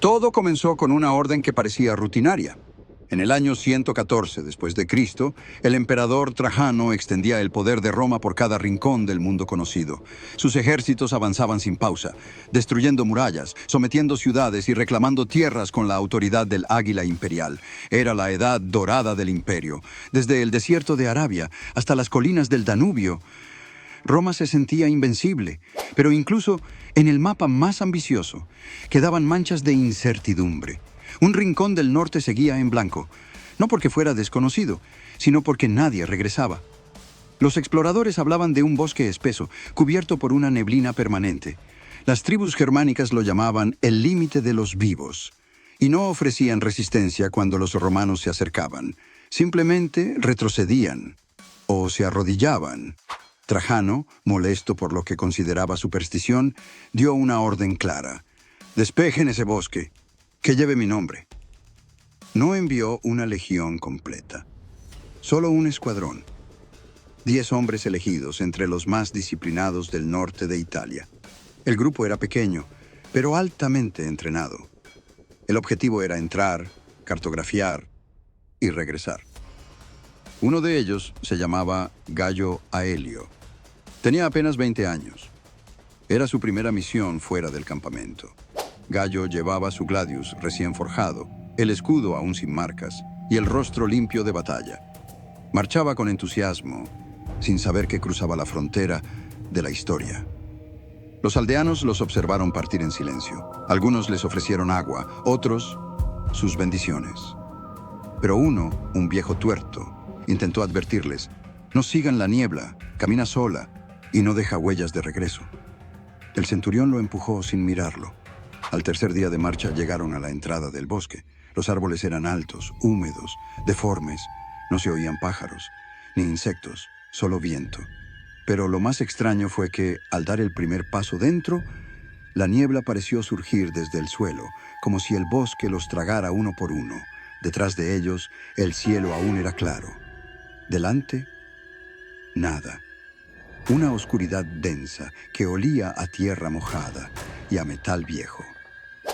Todo comenzó con una orden que parecía rutinaria. En el año 114 después de Cristo, el emperador Trajano extendía el poder de Roma por cada rincón del mundo conocido. Sus ejércitos avanzaban sin pausa, destruyendo murallas, sometiendo ciudades y reclamando tierras con la autoridad del águila imperial. Era la edad dorada del imperio, desde el desierto de Arabia hasta las colinas del Danubio. Roma se sentía invencible, pero incluso en el mapa más ambicioso quedaban manchas de incertidumbre. Un rincón del norte seguía en blanco, no porque fuera desconocido, sino porque nadie regresaba. Los exploradores hablaban de un bosque espeso, cubierto por una neblina permanente. Las tribus germánicas lo llamaban el límite de los vivos, y no ofrecían resistencia cuando los romanos se acercaban. Simplemente retrocedían o se arrodillaban. Trajano, molesto por lo que consideraba superstición, dio una orden clara: despejen ese bosque, que lleve mi nombre. No envió una legión completa, solo un escuadrón. 10 hombres elegidos entre los más disciplinados del norte de Italia. El grupo era pequeño, pero altamente entrenado. El objetivo era entrar, cartografiar y regresar. Uno de ellos se llamaba Gayo Aelio. Tenía apenas 20 años. Era su primera misión fuera del campamento. Gayo llevaba su gladius recién forjado, el escudo aún sin marcas y el rostro limpio de batalla. Marchaba con entusiasmo, sin saber que cruzaba la frontera de la historia. Los aldeanos los observaron partir en silencio. Algunos les ofrecieron agua, otros sus bendiciones. Pero uno, un viejo tuerto, intentó advertirles: no sigan la niebla, camina sola y no deja huellas de regreso. El centurión lo empujó sin mirarlo. Al tercer día de marcha llegaron a la entrada del bosque. Los árboles eran altos, húmedos, deformes. No se oían pájaros, ni insectos, solo viento. Pero lo más extraño fue que, al dar el primer paso dentro, la niebla pareció surgir desde el suelo, como si el bosque los tragara uno por uno. Detrás de ellos, el cielo aún era claro. Delante, nada. Una oscuridad densa que olía a tierra mojada y a metal viejo.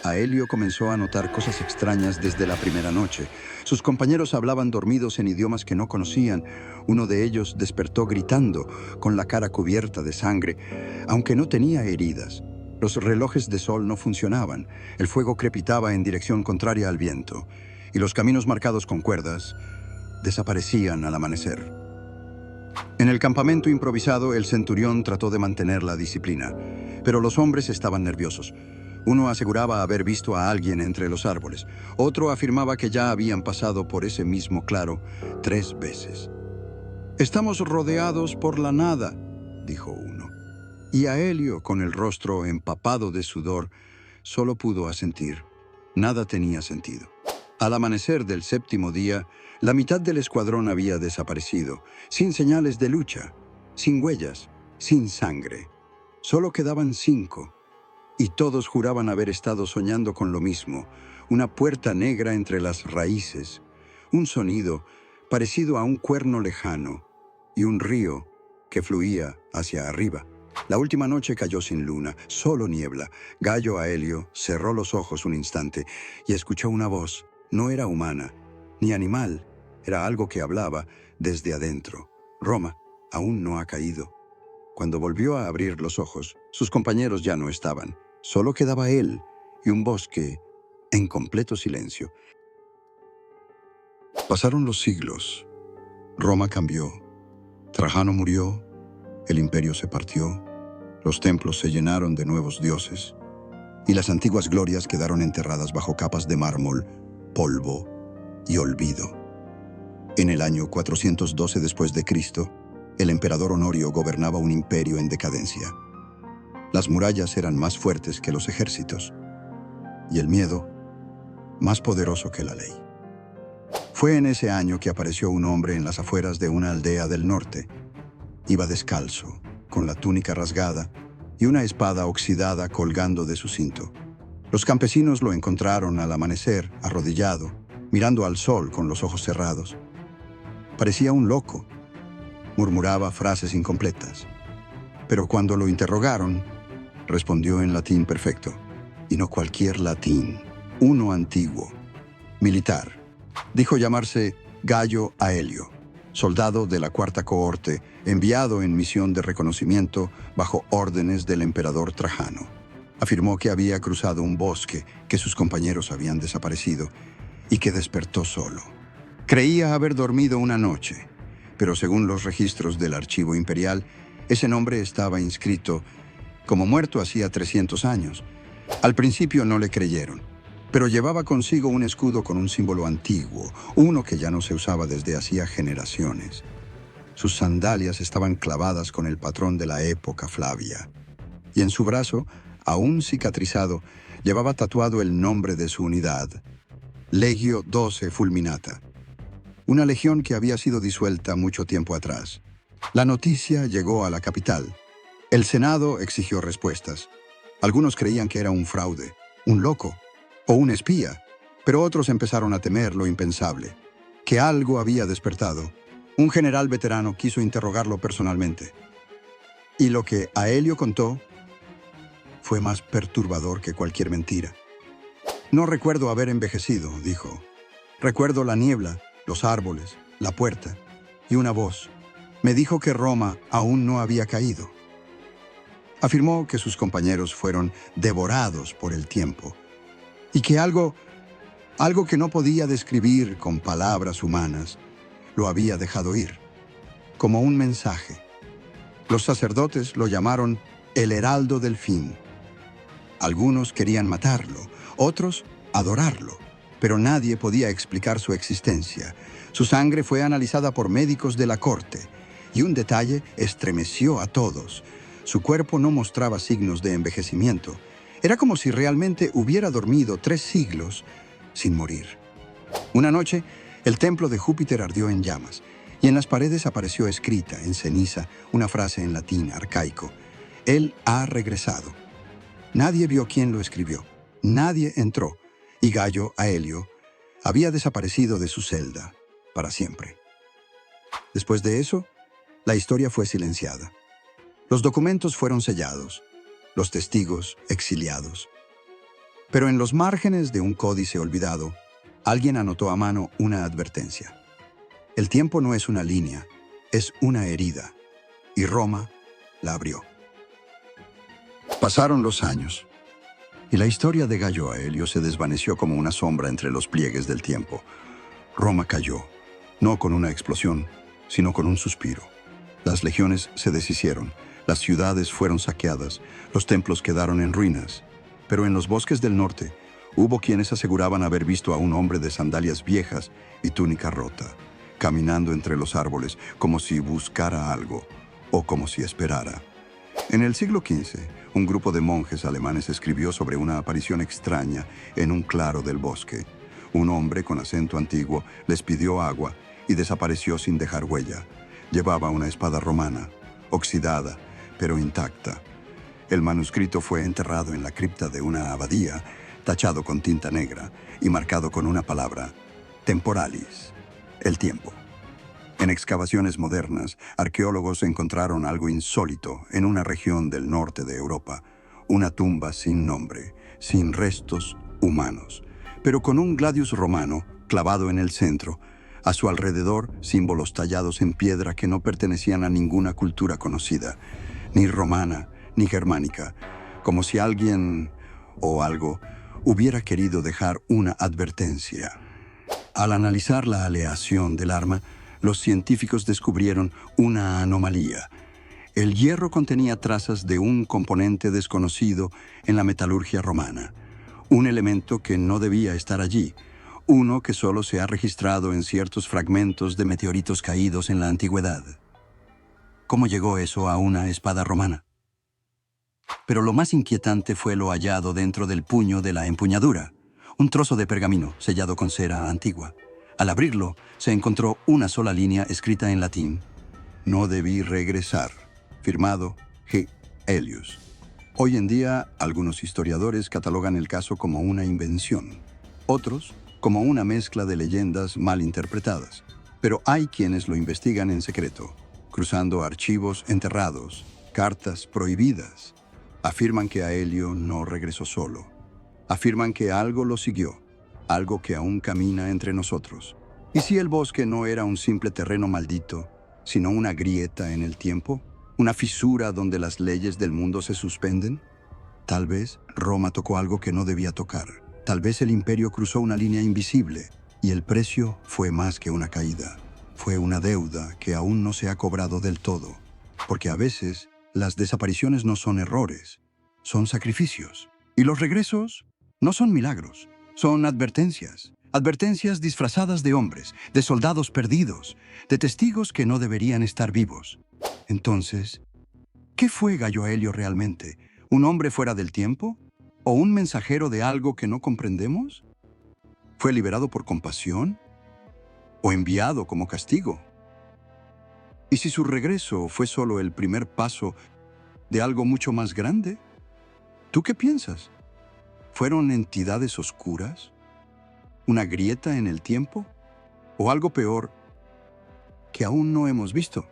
Aelio comenzó a notar cosas extrañas desde la primera noche. Sus compañeros hablaban dormidos en idiomas que no conocían. Uno de ellos despertó gritando, con la cara cubierta de sangre, aunque no tenía heridas. Los relojes de sol no funcionaban, el fuego crepitaba en dirección contraria al viento, y los caminos marcados con cuerdas desaparecían al amanecer. En el campamento improvisado, el centurión trató de mantener la disciplina, pero los hombres estaban nerviosos. Uno aseguraba haber visto a alguien entre los árboles. Otro afirmaba que ya habían pasado por ese mismo claro 3 veces. «Estamos rodeados por la nada», dijo uno. Y Aelio, con el rostro empapado de sudor, solo pudo asentir. Nada tenía sentido. Al amanecer del 7º día, la mitad del escuadrón había desaparecido, sin señales de lucha, sin huellas, sin sangre. Solo quedaban 5. Y todos juraban haber estado soñando con lo mismo: una puerta negra entre las raíces, un sonido parecido a un cuerno lejano y un río que fluía hacia arriba. La última noche cayó sin luna, solo niebla. Gayo Aelio cerró los ojos un instante y escuchó una voz. No era humana, ni animal, era algo que hablaba desde adentro. Roma aún no ha caído. Cuando volvió a abrir los ojos, sus compañeros ya no estaban. Solo quedaba él y un bosque en completo silencio. Pasaron los siglos. Roma cambió. Trajano murió. El imperio se partió. Los templos se llenaron de nuevos dioses. Y las antiguas glorias quedaron enterradas bajo capas de mármol, polvo y olvido. En el año 412 después de Cristo, el emperador Honorio gobernaba un imperio en decadencia. Las murallas eran más fuertes que los ejércitos, y el miedo más poderoso que la ley. Fue en ese año que apareció un hombre en las afueras de una aldea del norte. Iba descalzo, con la túnica rasgada y una espada oxidada colgando de su cinto. Los campesinos lo encontraron al amanecer, arrodillado, mirando al sol con los ojos cerrados. Parecía un loco. Murmuraba frases incompletas. Pero cuando lo interrogaron, respondió en latín perfecto, y no cualquier latín. uno antiguo, militar. Dijo llamarse Gayo Aelio, soldado de la cuarta cohorte, enviado en misión de reconocimiento bajo órdenes del emperador Trajano. Afirmó que había cruzado un bosque, que sus compañeros habían desaparecido y que despertó solo. Creía haber dormido una noche, pero según los registros del archivo imperial, ese nombre estaba inscrito como muerto hacía 300 años. Al principio no le creyeron, pero llevaba consigo un escudo con un símbolo antiguo, uno que ya no se usaba desde hacía generaciones. Sus sandalias estaban clavadas con el patrón de la época Flavia, y en su brazo, aún cicatrizado, llevaba tatuado el nombre de su unidad, Legio XII Fulminata, una legión que había sido disuelta mucho tiempo atrás. La noticia llegó a la capital. El Senado exigió respuestas. Algunos creían que era un fraude, un loco o un espía, pero otros empezaron a temer lo impensable, que algo había despertado. Un general veterano quiso interrogarlo personalmente. Y lo que Aelio contó fue más perturbador que cualquier mentira. No recuerdo haber envejecido, dijo. Recuerdo la niebla, los árboles, la puerta y una voz. Me dijo que Roma aún no había caído. Afirmó que sus compañeros fueron devorados por el tiempo y que algo que no podía describir con palabras humanas, lo había dejado ir, como un mensaje. Los sacerdotes lo llamaron el Heraldo del Fin. Algunos querían matarlo, otros adorarlo, pero nadie podía explicar su existencia. Su sangre fue analizada por médicos de la corte, y un detalle estremeció a todos. Su cuerpo no mostraba signos de envejecimiento. Era como si realmente hubiera dormido 3 siglos sin morir. Una noche, el templo de Júpiter ardió en llamas, y en las paredes apareció escrita en ceniza una frase en latín arcaico: Él ha regresado. Nadie vio quién lo escribió, nadie entró, y Gayo Aelio había desaparecido de su celda para siempre. Después de eso, la historia fue silenciada. Los documentos fueron sellados, los testigos exiliados. Pero en los márgenes de un códice olvidado, alguien anotó a mano una advertencia. El tiempo no es una línea, es una herida, y Roma la abrió. Pasaron los años, y la historia de Gayo Aelio se desvaneció como una sombra entre los pliegues del tiempo. Roma cayó, no con una explosión, sino con un suspiro. Las legiones se deshicieron, las ciudades fueron saqueadas, los templos quedaron en ruinas. Pero en los bosques del norte, hubo quienes aseguraban haber visto a un hombre de sandalias viejas y túnica rota, caminando entre los árboles como si buscara algo o como si esperara. En el siglo XV, un grupo de monjes alemanes escribió sobre una aparición extraña en un claro del bosque. Un hombre con acento antiguo les pidió agua y desapareció sin dejar huella. Llevaba una espada romana, oxidada, pero intacta. El manuscrito fue enterrado en la cripta de una abadía, tachado con tinta negra y marcado con una palabra: temporalis, el tiempo. En excavaciones modernas, arqueólogos encontraron algo insólito en una región del norte de Europa: una tumba sin nombre, sin restos humanos, pero con un gladius romano clavado en el centro. A su alrededor, símbolos tallados en piedra que no pertenecían a ninguna cultura conocida, ni romana ni germánica, como si alguien o algo hubiera querido dejar una advertencia. Al analizar la aleación del arma, los científicos descubrieron una anomalía. El hierro contenía trazas de un componente desconocido en la metalurgia romana, un elemento que no debía estar allí, uno que solo se ha registrado en ciertos fragmentos de meteoritos caídos en la antigüedad. ¿Cómo llegó eso a una espada romana? Pero lo más inquietante fue lo hallado dentro del puño de la empuñadura, un trozo de pergamino sellado con cera antigua. Al abrirlo, se encontró una sola línea escrita en latín: No debí regresar, firmado G. Aelius. Hoy en día, algunos historiadores catalogan el caso como una invención, otros como una mezcla de leyendas mal interpretadas. Pero hay quienes lo investigan en secreto, cruzando archivos enterrados, cartas prohibidas. Afirman que Aelio no regresó solo. Afirman que algo lo siguió, algo que aún camina entre nosotros. ¿Y si el bosque no era un simple terreno maldito, sino una grieta en el tiempo? ¿Una fisura donde las leyes del mundo se suspenden? Tal vez Roma tocó algo que no debía tocar. Tal vez el imperio cruzó una línea invisible y el precio fue más que una caída. Fue una deuda que aún no se ha cobrado del todo. Porque a veces las desapariciones no son errores, son sacrificios. Y los regresos no son milagros, son advertencias. Advertencias disfrazadas de hombres, de soldados perdidos, de testigos que no deberían estar vivos. Entonces, ¿qué fue Gallo Aelio realmente? ¿Un hombre fuera del tiempo? ¿O un mensajero de algo que no comprendemos? ¿Fue liberado por compasión? ¿O enviado como castigo? ¿Y si su regreso fue solo el primer paso de algo mucho más grande? ¿Tú qué piensas? ¿Fueron entidades oscuras? ¿Una grieta en el tiempo? ¿O algo peor que aún no hemos visto?